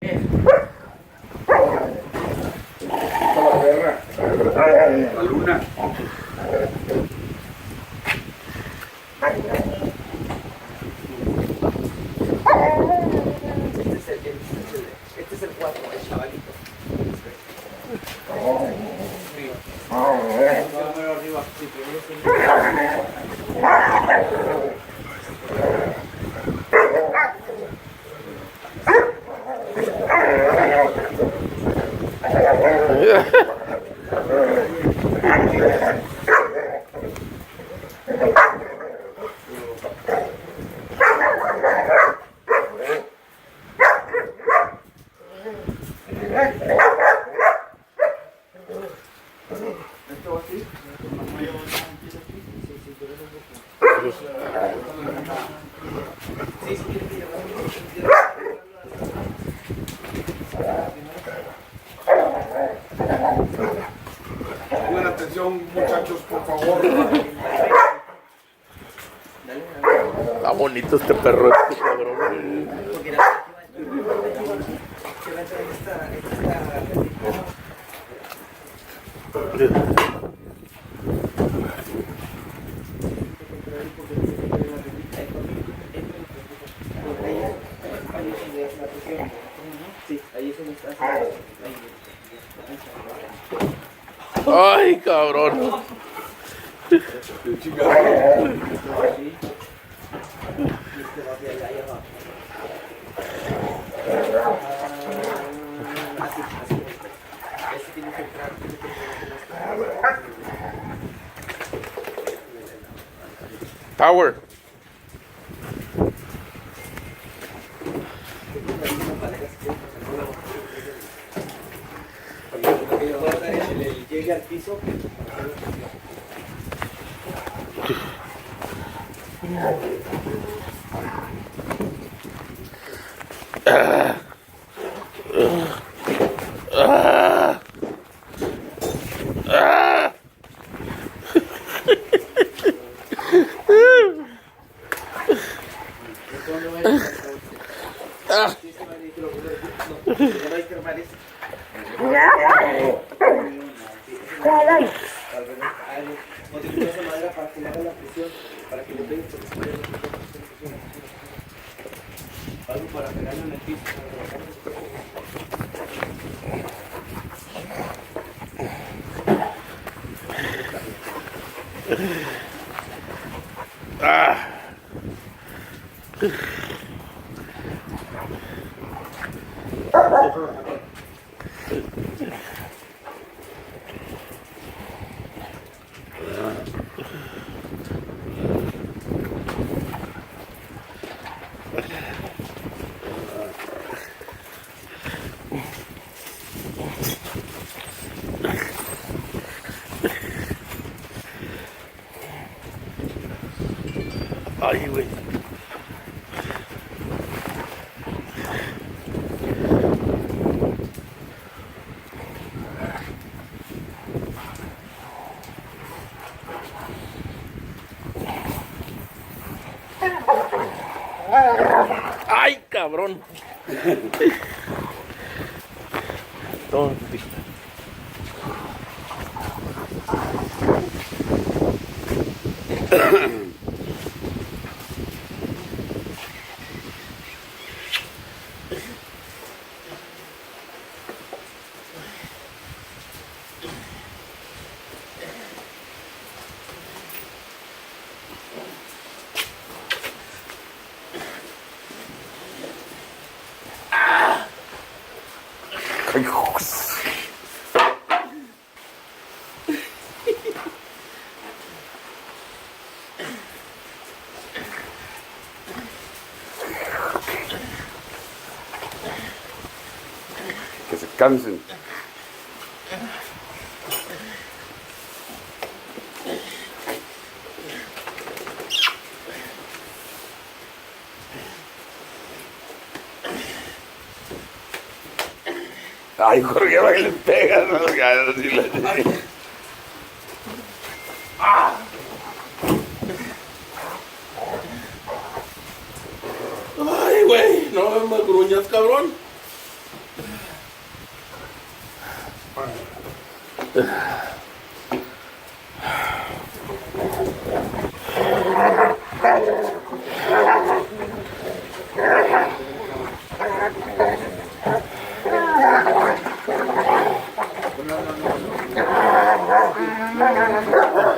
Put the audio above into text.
La luna. Este es el 4, el chavalito. Arriba, sí, Pongan atención, muchachos, por favor. Está bonito este perro, este cabrón. Ay, cabrón. Power. Llegue al piso. Algo para pegarlo en el piso. Ay, güey. Ay, cabrón. ¿Dónde? Que se cansen. Ay, Jorge, va que le pegan las ganas y la... Ay, güey, no me gruñas, cabrón. No, no, no.